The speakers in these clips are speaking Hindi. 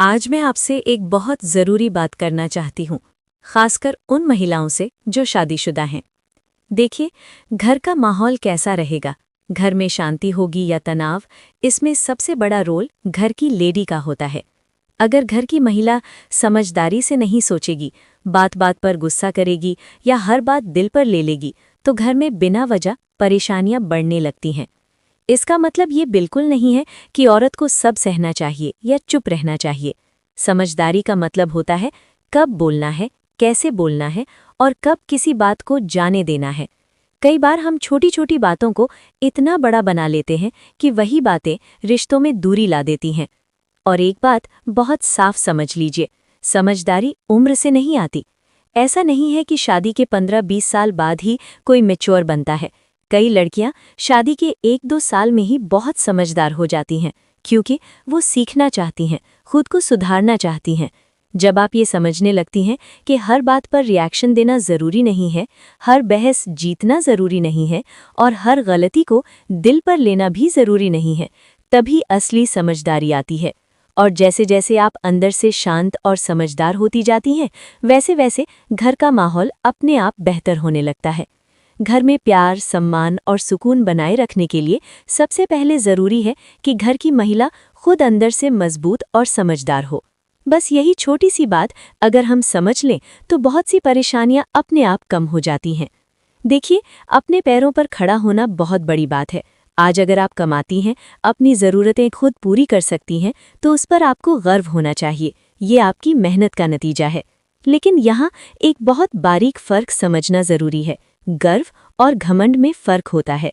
आज मैं आपसे एक बहुत ज़रूरी बात करना चाहती हूँ, खासकर उन महिलाओं से जो शादीशुदा हैं। देखिए, घर का माहौल कैसा रहेगा, घर में शांति होगी या तनाव, इसमें सबसे बड़ा रोल घर की लेडी का होता है। अगर घर की महिला समझदारी से नहीं सोचेगी, बात बात पर गुस्सा करेगी या हर बात दिल पर ले लेगी, तो घर में बिना वजह परेशानियां बढ़ने लगती हैं। इसका मतलब ये बिल्कुल नहीं है कि औरत को सब सहना चाहिए या चुप रहना चाहिए। समझदारी का मतलब होता है कब बोलना है, कैसे बोलना है और कब किसी बात को जाने देना है। कई बार हम छोटी छोटी बातों को इतना बड़ा बना लेते हैं कि वही बातें रिश्तों में दूरी ला देती हैं। और एक बात बहुत साफ समझ लीजिए, समझदारी उम्र से नहीं आती। ऐसा नहीं है कि शादी के 15-20 साल बाद ही कोई मैच्योर बनता है। कई लड़कियां शादी के 1-2 साल में ही बहुत समझदार हो जाती हैं, क्योंकि वो सीखना चाहती हैं, खुद को सुधारना चाहती हैं। जब आप ये समझने लगती हैं कि हर बात पर रिएक्शन देना ज़रूरी नहीं है, हर बहस जीतना ज़रूरी नहीं है और हर गलती को दिल पर लेना भी ज़रूरी नहीं है, तभी असली समझदारी आती है। और जैसे जैसे आप अंदर से शांत और समझदार होती जाती हैं, वैसे वैसे घर का माहौल अपने आप बेहतर होने लगता है। घर में प्यार, सम्मान और सुकून बनाए रखने के लिए सबसे पहले ज़रूरी है कि घर की महिला खुद अंदर से मजबूत और समझदार हो। बस यही छोटी सी बात अगर हम समझ लें तो बहुत सी परेशानियां अपने आप कम हो जाती हैं। देखिए, अपने पैरों पर खड़ा होना बहुत बड़ी बात है। आज अगर आप कमाती हैं, अपनी ज़रूरतें खुद पूरी कर सकती हैं, तो उस पर आपको गर्व होना चाहिए। ये आपकी मेहनत का नतीजा है। लेकिन यहाँ एक बहुत बारीक फ़र्क समझना ज़रूरी है। गर्व और घमंड में फ़र्क होता है।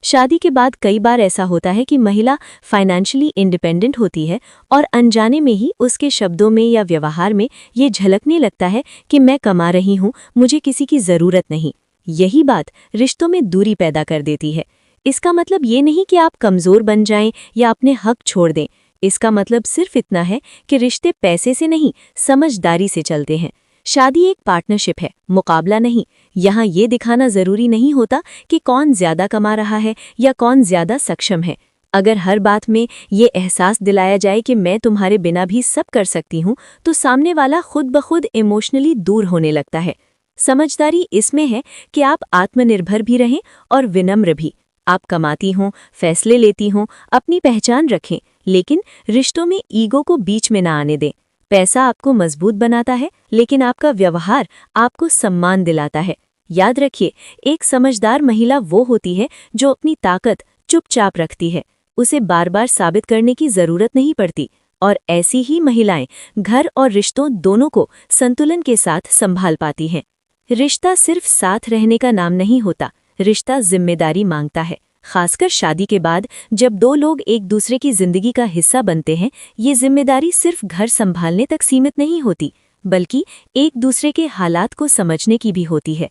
शादी के बाद कई बार ऐसा होता है कि महिला फाइनेंशियली इंडिपेंडेंट होती है और अनजाने में ही उसके शब्दों में या व्यवहार में ये झलकने लगता है कि मैं कमा रही हूँ, मुझे किसी की ज़रूरत नहीं। यही बात रिश्तों में दूरी पैदा कर देती है। इसका मतलब ये नहीं कि आप कमज़ोर बन जाएं या अपने हक छोड़ दें। इसका मतलब सिर्फ इतना है कि रिश्ते पैसे से नहीं, समझदारी से चलते हैं। शादी एक पार्टनरशिप है, मुकाबला नहीं। यहाँ ये दिखाना ज़रूरी नहीं होता कि कौन ज़्यादा कमा रहा है या कौन ज़्यादा सक्षम है। अगर हर बात में ये एहसास दिलाया जाए कि मैं तुम्हारे बिना भी सब कर सकती हूँ, तो सामने वाला खुद ब खुद इमोशनली दूर होने लगता है। समझदारी इसमें है कि आप आत्मनिर्भर भी रहें और विनम्र भी। आप कमाती हों, फैसले लेती हों, अपनी पहचान रखें, लेकिन रिश्तों में ईगो को बीच में ना आने दें। पैसा आपको मजबूत बनाता है, लेकिन आपका व्यवहार आपको सम्मान दिलाता है। याद रखिए, एक समझदार महिला वो होती है जो अपनी ताकत चुपचाप रखती है। उसे बार बार साबित करने की जरूरत नहीं पड़ती। और ऐसी ही महिलाएं घर और रिश्तों दोनों को संतुलन के साथ संभाल पाती हैं। रिश्ता सिर्फ साथ रहने का नाम नहीं होता, रिश्ता जिम्मेदारी मांगता है। खासकर शादी के बाद जब दो लोग एक दूसरे की जिंदगी का हिस्सा बनते हैं, ये जिम्मेदारी सिर्फ घर संभालने तक सीमित नहीं होती, बल्कि एक दूसरे के हालात को समझने की भी होती है।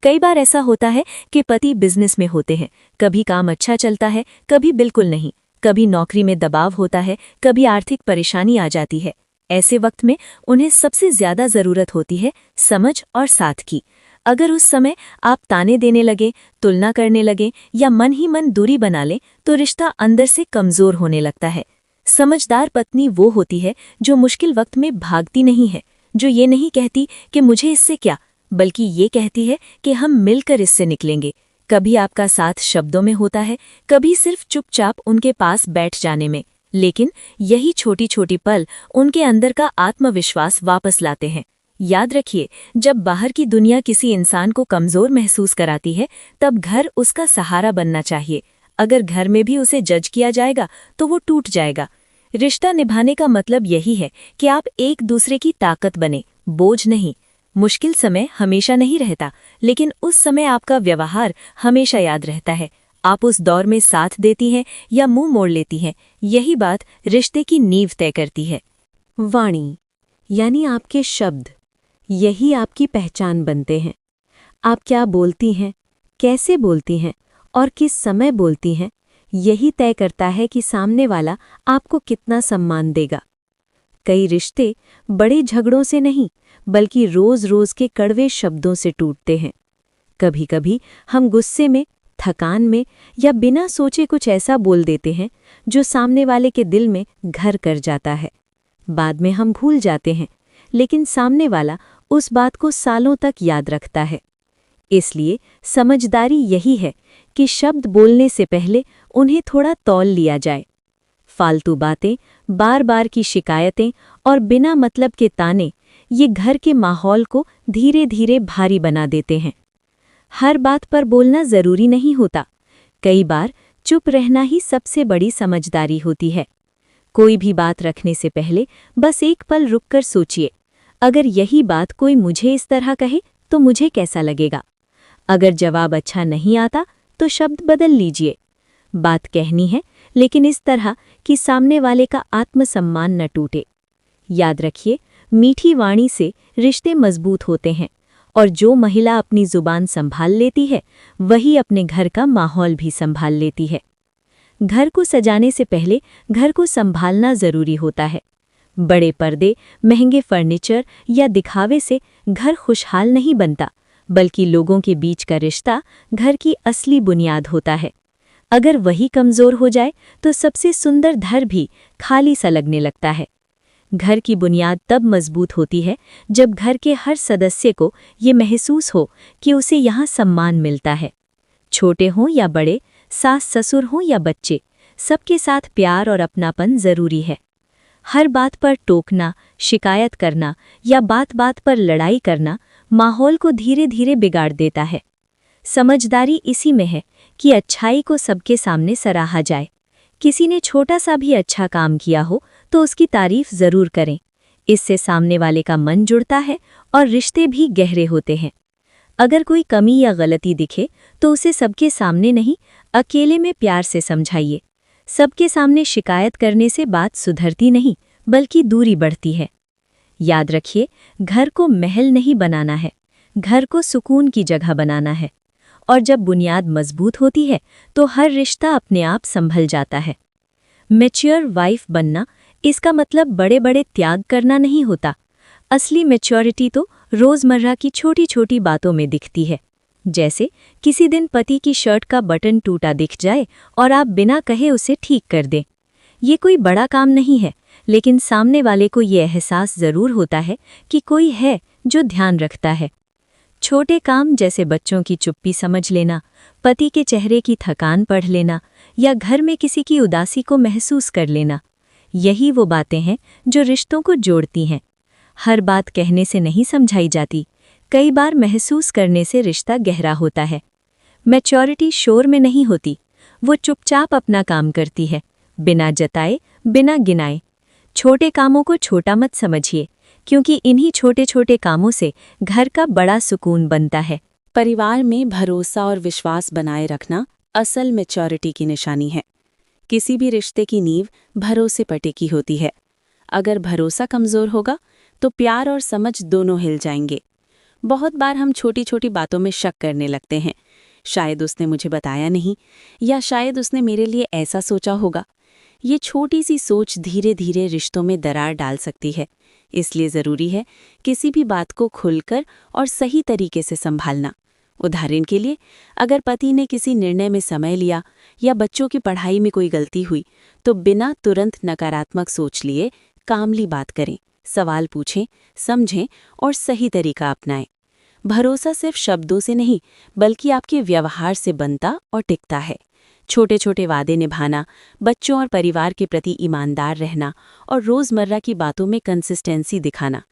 कई बार ऐसा होता है कि पति बिजनेस में होते हैं, कभी काम अच्छा चलता है, कभी बिल्कुल नहीं, कभी नौकरी में दबाव होता है, कभी आर्थिक परेशानी आ जाती है। ऐसे वक्त में उन्हें सबसे ज्यादा जरूरत होती है समझ और साथ की। अगर उस समय आप ताने देने लगे, तुलना करने लगे या मन ही मन दूरी बना लें, तो रिश्ता अंदर से कमजोर होने लगता है। समझदार पत्नी वो होती है जो मुश्किल वक्त में भागती नहीं है, जो ये नहीं कहती कि मुझे इससे क्या, बल्कि ये कहती है कि हम मिलकर इससे निकलेंगे। कभी आपका साथ शब्दों में होता है, कभी सिर्फ चुपचाप उनके पास बैठ जाने में, लेकिन यही छोटी छोटी पल उनके अंदर का आत्मविश्वास वापस लाते हैं। याद रखिए, जब बाहर की दुनिया किसी इंसान को कमजोर महसूस कराती है, तब घर उसका सहारा बनना चाहिए। अगर घर में भी उसे जज किया जाएगा तो वो टूट जाएगा। रिश्ता निभाने का मतलब यही है कि आप एक दूसरे की ताकत बने, बोझ नहीं। मुश्किल समय हमेशा नहीं रहता, लेकिन उस समय आपका व्यवहार हमेशा याद रहता है। आप उस दौर में साथ देती हैं या मुंह मोड़ लेती हैं, यही बात रिश्ते की नींव तय करती है। वाणी यानी आपके शब्द, यही आपकी पहचान बनते हैं। आप क्या बोलती हैं, कैसे बोलती हैं और किस समय बोलती हैं, यही तय करता है कि सामने वाला आपको कितना सम्मान देगा। कई रिश्ते बड़े झगड़ों से नहीं, बल्कि रोज-रोज के कड़वे शब्दों से टूटते हैं। कभी-कभी हम गुस्से में, थकान में या बिना सोचे कुछ ऐसा बोल देते हैं जो सामने वाले के दिल में घर कर जाता है। बाद में हम भूल जाते हैं, लेकिन सामने वाला उस बात को सालों तक याद रखता है। इसलिए समझदारी यही है कि शब्द बोलने से पहले उन्हें थोड़ा तौल लिया जाए। फालतू बातें, बार बार की शिकायतें और बिना मतलब के ताने ये घर के माहौल को धीरे धीरे भारी बना देते हैं। हर बात पर बोलना जरूरी नहीं होता। कई बार चुप रहना ही सबसे बड़ी समझदारी होती है। कोई भी बात रखने से पहले बस एक पल रुककर सोचिए, अगर यही बात कोई मुझे इस तरह कहे तो मुझे कैसा लगेगा। अगर जवाब अच्छा नहीं आता तो शब्द बदल लीजिए। बात कहनी है, लेकिन इस तरह कि सामने वाले का आत्मसम्मान न टूटे। याद रखिए, मीठी वाणी से रिश्ते मजबूत होते हैं, और जो महिला अपनी जुबान संभाल लेती है वही अपने घर का माहौल भी संभाल लेती है। घर को सजाने से पहले घर को संभालना जरूरी होता है। बड़े पर्दे, महंगे फर्नीचर या दिखावे से घर खुशहाल नहीं बनता, बल्कि लोगों के बीच का रिश्ता घर की असली बुनियाद होता है। अगर वही कमजोर हो जाए तो सबसे सुंदर घर भी खाली सा लगने लगता है। घर की बुनियाद तब मजबूत होती है जब घर के हर सदस्य को ये महसूस हो कि उसे यहाँ सम्मान मिलता है। छोटे हों या बड़े, सास ससुर हों या बच्चे, सबके साथ प्यार और अपनापन जरूरी है। हर बात पर टोकना, शिकायत करना या बात बात पर लड़ाई करना माहौल को धीरे धीरे बिगाड़ देता है। समझदारी इसी में है कि अच्छाई को सबके सामने सराहा जाए। किसी ने छोटा सा भी अच्छा काम किया हो तो उसकी तारीफ जरूर करें। इससे सामने वाले का मन जुड़ता है और रिश्ते भी गहरे होते हैं। अगर कोई कमी या गलती दिखे तो उसे सबके सामने नहीं, अकेले में प्यार से समझाइए। सबके सामने शिकायत करने से बात सुधरती नहीं, बल्कि दूरी बढ़ती है। याद रखिए, घर को महल नहीं बनाना है, घर को सुकून की जगह बनाना है। और जब बुनियाद मजबूत होती है तो हर रिश्ता अपने आप संभल जाता है। मैच्योर वाइफ बनना, इसका मतलब बड़े बड़े त्याग करना नहीं होता। असली मैच्योरिटी तो रोजमर्रा की छोटी छोटी बातों में दिखती है। जैसे किसी दिन पति की शर्ट का बटन टूटा दिख जाए और आप बिना कहे उसे ठीक कर दें। ये कोई बड़ा काम नहीं है, लेकिन सामने वाले को ये एहसास जरूर होता है कि कोई है जो ध्यान रखता है। छोटे काम जैसे बच्चों की चुप्पी समझ लेना, पति के चेहरे की थकान पढ़ लेना या घर में किसी की उदासी को महसूस कर लेना, यही वो बातें हैं जो रिश्तों को जोड़ती हैं। हर बात कहने से नहीं समझाई जाती, कई बार महसूस करने से रिश्ता गहरा होता है। मैच्योरिटी शोर में नहीं होती, वो चुपचाप अपना काम करती है, बिना जताए, बिना गिनाए। छोटे कामों को छोटा मत समझिए, क्योंकि इन्हीं छोटे छोटे कामों से घर का बड़ा सुकून बनता है। परिवार में भरोसा और विश्वास बनाए रखना असल मैच्योरिटी की निशानी है। किसी भी रिश्ते की नींव भरोसे पर टिकी होती है। अगर भरोसा कमजोर होगा तो प्यार और समझ दोनों हिल जाएंगे। बहुत बार हम छोटी छोटी बातों में शक करने लगते हैं। शायद उसने मुझे बताया नहीं, या शायद उसने मेरे लिए ऐसा सोचा होगा। ये छोटी सी सोच धीरे धीरे रिश्तों में दरार डाल सकती है। इसलिए ज़रूरी है किसी भी बात को खुलकर और सही तरीके से संभालना। उदाहरण के लिए, अगर पति ने किसी निर्णय में समय लिया या बच्चों की पढ़ाई में कोई गलती हुई, तो बिना तुरंत नकारात्मक सोच लिए कामली बात करें, सवाल पूछें, समझें और सही तरीका अपनाएं। भरोसा सिर्फ शब्दों से नहीं, बल्कि आपके व्यवहार से बनता और टिकता है। छोटे छोटे वादे निभाना, बच्चों और परिवार के प्रति ईमानदार रहना और रोज़मर्रा की बातों में कंसिस्टेंसी दिखाना,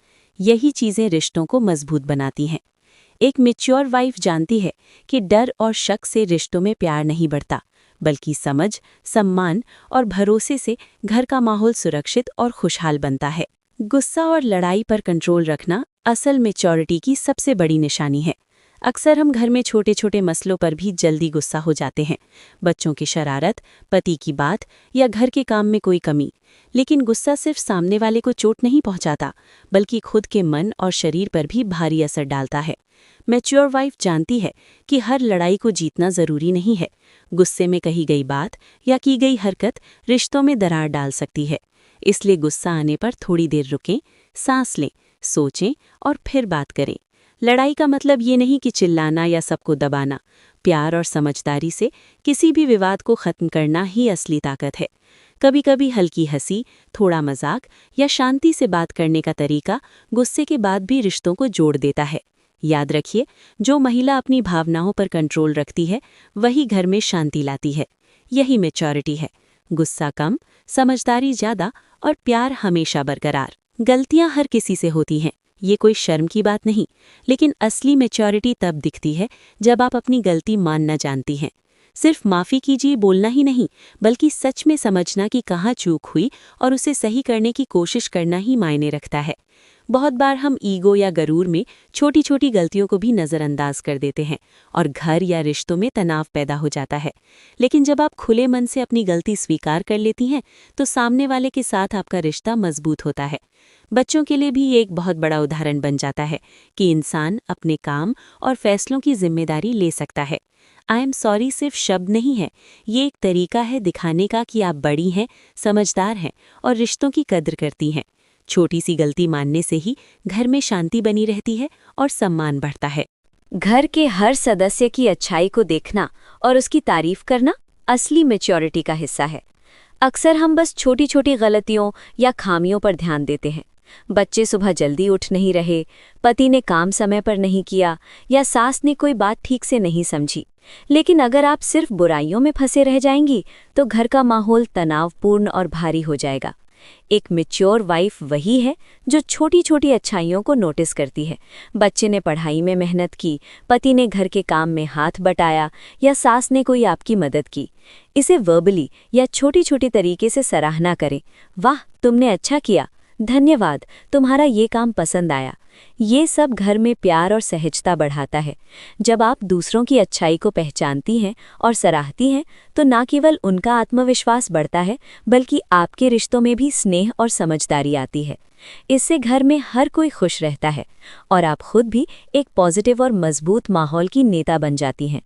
यही चीज़ें रिश्तों को मजबूत बनाती हैं। एक मैच्योर वाइफ जानती है कि डर और शक से रिश्तों में प्यार नहीं बढ़ता, बल्कि समझ, सम्मान और भरोसे से घर का माहौल सुरक्षित और खुशहाल बनता है। गुस्सा और लड़ाई पर कंट्रोल रखना असल मैच्योरिटी की सबसे बड़ी निशानी है। अक्सर हम घर में छोटे छोटे मसलों पर भी जल्दी गुस्सा हो जाते हैं। बच्चों की शरारत, पति की बात या घर के काम में कोई कमी। लेकिन गुस्सा सिर्फ सामने वाले को चोट नहीं पहुंचाता, बल्कि खुद के मन और शरीर पर भी भारी असर डालता है। मैच्योर वाइफ जानती है कि हर लड़ाई को जीतना जरूरी नहीं है। गुस्से में कही गई बात या की गई हरकत रिश्तों में दरार डाल सकती है। इसलिए गुस्सा आने पर थोड़ी देर रुकें, सांस लें, सोचें और फिर बात करें। लड़ाई का मतलब ये नहीं कि चिल्लाना या सबको दबाना। प्यार और समझदारी से किसी भी विवाद को खत्म करना ही असली ताकत है। कभी कभी हल्की हंसी, थोड़ा मजाक या शांति से बात करने का तरीका गुस्से के बाद भी रिश्तों को जोड़ देता है। याद रखिए, जो महिला अपनी भावनाओं पर कंट्रोल रखती है वही घर में शांति लाती है। यही मैच्योरिटी है। गुस्सा कम, समझदारी ज्यादा और प्यार हमेशा बरकरार। गलतियां हर किसी से होती हैं, ये कोई शर्म की बात नहीं, लेकिन असली मैच्योरिटी तब दिखती है जब आप अपनी गलती मानना जानती हैं। सिर्फ माफ़ी कीजिए बोलना ही नहीं, बल्कि सच में समझना कि कहाँ चूक हुई और उसे सही करने की कोशिश करना ही मायने रखता है। बहुत बार हम ईगो या गरूर में छोटी छोटी गलतियों को भी नज़रअंदाज कर देते हैं और घर या रिश्तों में तनाव पैदा हो जाता है। लेकिन जब आप खुले मन से अपनी गलती स्वीकार कर लेती हैं तो सामने वाले के साथ आपका रिश्ता मजबूत होता है। बच्चों के लिए भी ये एक बहुत बड़ा उदाहरण बन जाता है कि इंसान अपने काम और फैसलों की जिम्मेदारी ले सकता है। आई एम सॉरी सिर्फ शब्द नहीं है, ये एक तरीका है दिखाने का कि आप बड़ी हैं, समझदार हैं और रिश्तों की कद्र करती हैं। छोटी सी गलती मानने से ही घर में शांति बनी रहती है और सम्मान बढ़ता है। घर के हर सदस्य की अच्छाई को देखना और उसकी तारीफ करना असली मैच्योरिटी का हिस्सा है। अक्सर हम बस छोटी छोटी गलतियों या खामियों पर ध्यान देते हैं। बच्चे सुबह जल्दी उठ नहीं रहे, पति ने काम समय पर नहीं किया या सास ने कोई बात ठीक से नहीं समझी। लेकिन अगर आप सिर्फ बुराइयों में फंसे रह जाएंगी तो घर का माहौल तनावपूर्ण और भारी हो जाएगा। एक मैच्योर वाइफ वही है जो छोटी छोटी अच्छाइयों को नोटिस करती है। बच्चे ने पढ़ाई में मेहनत की, पति ने घर के काम में हाथ बटाया या सास ने कोई आपकी मदद की। इसे वर्बली या छोटी छोटी तरीके से सराहना करें। वाह, तुमने अच्छा किया, धन्यवाद, तुम्हारा ये काम पसंद आया। ये सब घर में प्यार और सहजता बढ़ाता है। जब आप दूसरों की अच्छाई को पहचानती हैं और सराहती हैं तो न केवल उनका आत्मविश्वास बढ़ता है, बल्कि आपके रिश्तों में भी स्नेह और समझदारी आती है। इससे घर में हर कोई खुश रहता है और आप खुद भी एक पॉजिटिव और मजबूत माहौल की नेता बन जाती हैं।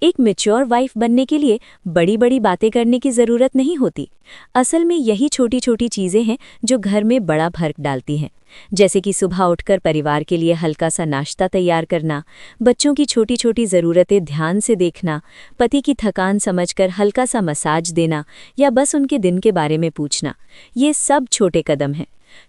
एक मैच्योर वाइफ बनने के लिए बड़ी बड़ी बातें करने की ज़रूरत नहीं होती। असल में यही छोटी छोटी चीज़ें हैं जो घर में बड़ा फर्क डालती हैं। जैसे कि सुबह उठकर परिवार के लिए हल्का सा नाश्ता तैयार करना, बच्चों की छोटी छोटी ज़रूरतें ध्यान से देखना, पति की थकान समझकर हल्का सा मसाज देना या बस उनके दिन के बारे में पूछना। ये सब छोटे कदम हैं।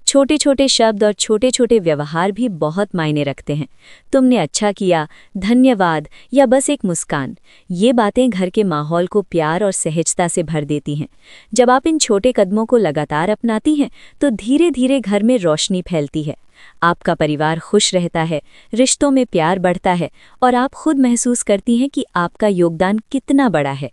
छोटे छोटे शब्द और छोटे छोटे व्यवहार भी बहुत मायने रखते हैं। तुमने अच्छा किया, धन्यवाद या बस एक मुस्कान, ये बातें घर के माहौल को प्यार और सहजता से भर देती हैं। जब आप इन छोटे कदमों को लगातार अपनाती हैं तो धीरे धीरे घर में रोशनी फैलती है। आपका परिवार खुश रहता है, रिश्तों में प्यार बढ़ता है और आप खुद महसूस करती हैं कि आपका योगदान कितना बड़ा है।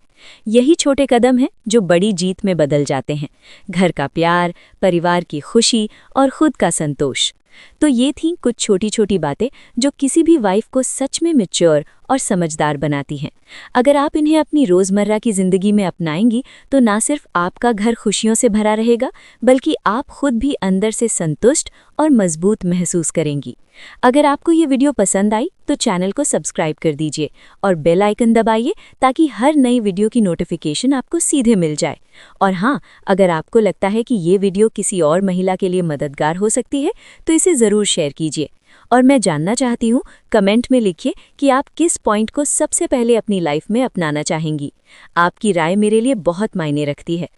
यही छोटे कदम हैं जो बड़ी जीत में बदल जाते हैं। घर का प्यार, परिवार की खुशी और खुद का संतोष। तो ये थीं कुछ छोटी छोटी बातें जो किसी भी वाइफ को सच में मैच्योर और समझदार बनाती हैं। अगर आप इन्हें अपनी रोज़मर्रा की ज़िंदगी में अपनाएंगी तो ना सिर्फ आपका घर खुशियों से भरा रहेगा, बल्कि आप खुद भी अंदर से संतुष्ट और मजबूत महसूस करेंगी। अगर आपको ये वीडियो पसंद आई तो चैनल को सब्सक्राइब कर दीजिए और बेल आइकन दबाइए ताकि हर नई वीडियो की नोटिफिकेशन आपको सीधे मिल जाए। और हाँ, अगर आपको लगता है कि ये वीडियो किसी और महिला के लिए मददगार हो सकती है तो इसे ज़रूर शेयर कीजिए। और मैं जानना चाहती हूँ, कमेंट में लिखिए कि आप किस पॉइंट को सबसे पहले अपनी लाइफ में अपनाना चाहेंगी। आपकी राय मेरे लिए बहुत मायने रखती है।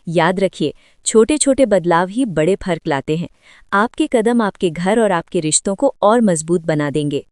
याद रखिए, छोटे छोटे बदलाव ही बड़े फर्क लाते हैं। आपके कदम आपके घर और आपके रिश्तों को और मजबूत बना देंगे।